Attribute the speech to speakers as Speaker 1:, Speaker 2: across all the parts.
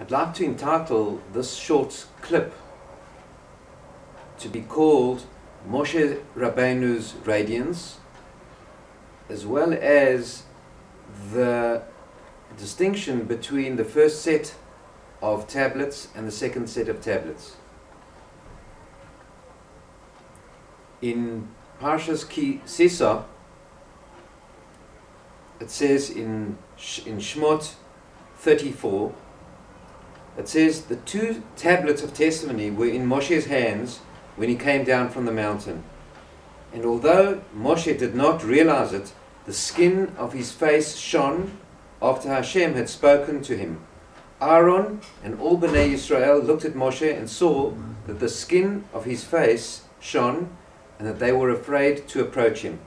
Speaker 1: I'd like to entitle this short clip to be called Moshe Rabbeinu's Radiance, as well as the distinction between the first set of tablets and the second set of tablets. In Parsha's Tisa, it says in Shmot 34, it says the two tablets of testimony were in Moshe's hands when he came down from the mountain. And although Moshe did not realize it, the skin of his face shone after Hashem had spoken to him. Aaron and all Bnei Yisrael looked at Moshe and saw that the skin of his face shone and that they were afraid to approach him.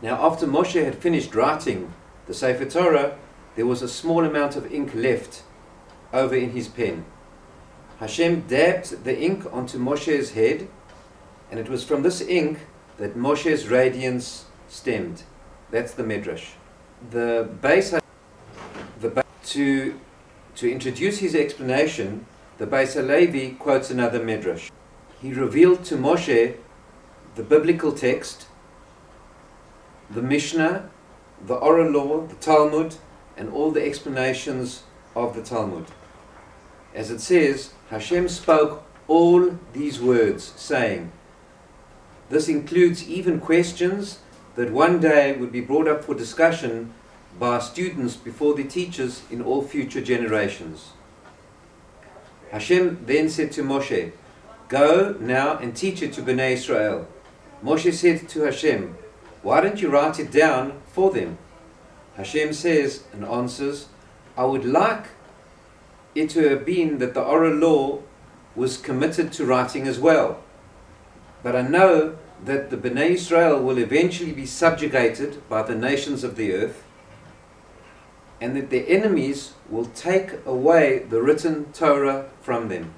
Speaker 1: Now after Moshe had finished writing the Sefer Torah, there was a small amount of ink left over in his pen. Hashem dabbed the ink onto Moshe's head, and it was from this ink that Moshe's radiance stemmed. That's the Midrash. To introduce his explanation, the Beis HaLevi quotes another Midrash. He revealed to Moshe the biblical text, the Mishnah, the oral law, the Talmud, and all the explanations of the Talmud. As it says, Hashem spoke all these words, saying, this includes even questions that one day would be brought up for discussion by students before the teachers in all future generations. Hashem then said to Moshe, go now and teach it to Bnei Israel. Moshe said to Hashem, why don't you write it down for them? Hashem says and answers, I would like it to have been that the oral law was committed to writing as well. But I know that the Bnei Israel will eventually be subjugated by the nations of the earth, and that their enemies will take away the written Torah from them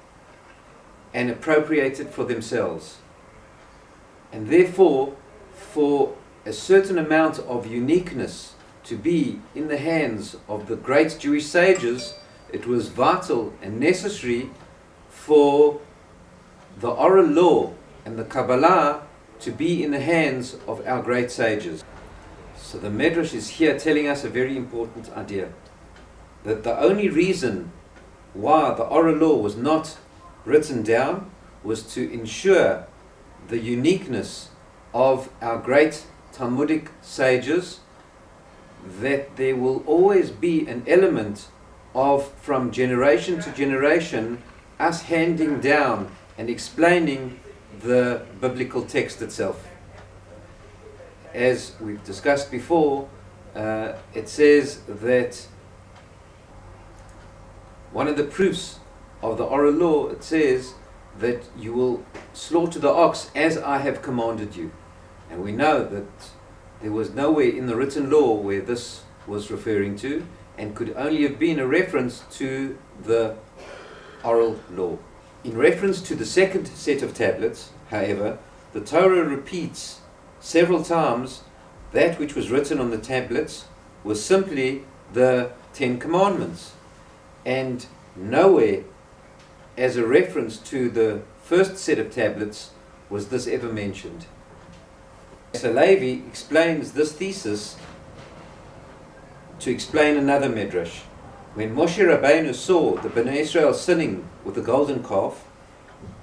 Speaker 1: and appropriate it for themselves. And therefore, for a certain amount of uniqueness to be in the hands of the great Jewish sages, it was vital and necessary for the oral law and the Kabbalah to be in the hands of our great sages. So the Midrash is here telling us a very important idea, that the only reason why the oral law was not written down was to ensure the uniqueness of our great Talmudic sages, that there will always be an element of, from generation to generation, us handing down and explaining the biblical text itself. As we've discussed before, it says that one of the proofs of the oral law, it says that you will slaughter the ox as I have commanded you. And we know that there was nowhere in the written law where this was referring to, and could only have been a reference to the oral law. In reference to the second set of tablets, however, the Torah repeats several times that which was written on the tablets was simply the Ten Commandments, and nowhere as a reference to the first set of tablets was this ever mentioned. So Levi explains this thesis to explain another Midrash. When Moshe Rabbeinu saw the Bnei Israel sinning with the golden calf,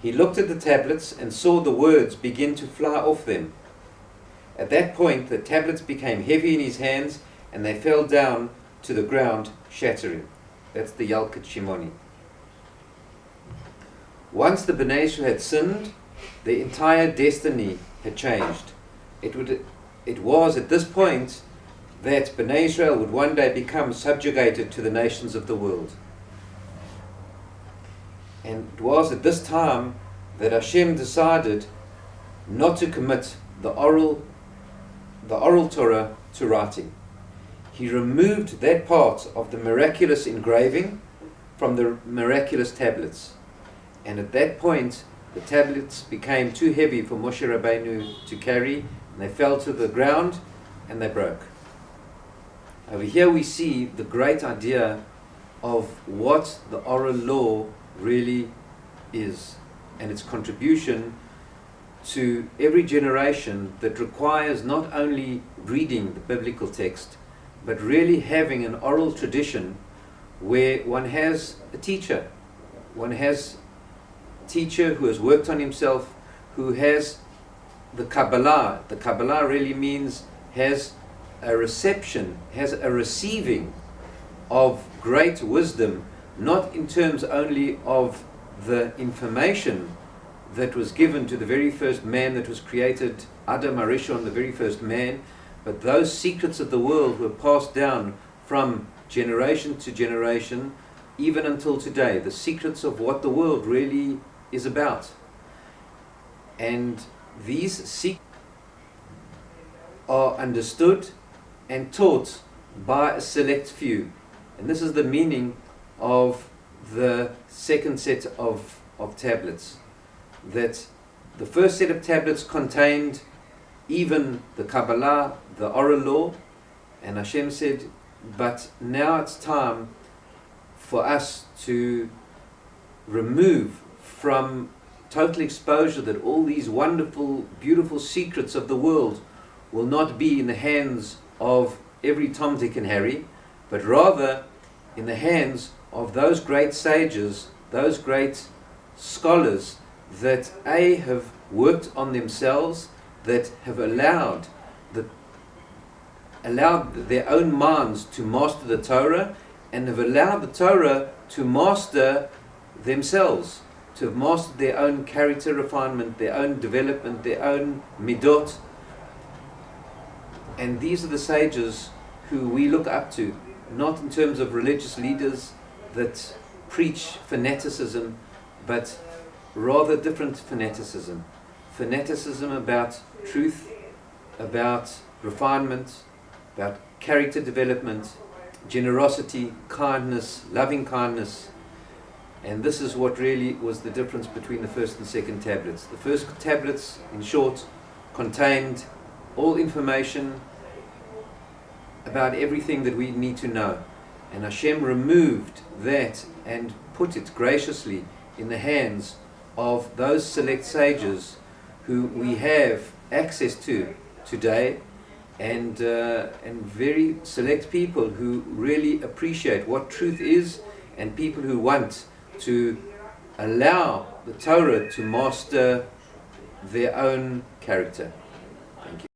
Speaker 1: he looked at the tablets and saw the words begin to fly off them. At that point, the tablets became heavy in his hands and they fell down to the ground, shattering. That's the Yalkut Shimoni. Once the Bnei Israel had sinned, their entire destiny had changed. It was at this point that Bnei Israel would one day become subjugated to the nations of the world. And it was at this time that Hashem decided not to commit the oral Torah to writing. He removed that part of the miraculous engraving from the miraculous tablets. And at that point, the tablets became too heavy for Moshe Rabbeinu to carry, and they fell to the ground and they broke. Over here we see the great idea of what the oral law really is, and its contribution to every generation that requires not only reading the biblical text, but really having an oral tradition where one has a teacher. One has a teacher who has worked on himself, who has the Kabbalah. The Kabbalah really means has a reception, has a receiving of great wisdom, not in terms only of the information that was given to the very first man that was created, Adam Arishon, the very first man, but those secrets of the world were passed down from generation to generation, even until today, the secrets of what the world really is about. And these secrets are understood and taught by a select few. And this is the meaning of the second set of tablets. That the first set of tablets contained even the Kabbalah, the oral law, and Hashem said, but now it's time for us to remove from total exposure that all these wonderful, beautiful secrets of the world will not be in the hands of every Tom, Dick and Harry, but rather in the hands of those great sages, those great scholars that have worked on themselves, that have allowed their own minds to master the Torah, and have allowed the Torah to master themselves, to have mastered their own character refinement, their own development, their own midot. And these are the sages who we look up to, not in terms of religious leaders that preach fanaticism, but rather different fanaticism. Fanaticism about truth, about refinement, about character development, generosity, kindness, loving kindness. And this is what really was the difference between the first and second tablets. The first tablets, in short, contained all information about everything that we need to know. And Hashem removed that and put it graciously in the hands of those select sages who we have access to today, and very select people who really appreciate what truth is, and people who want to allow the Torah to master their own character. Thank you.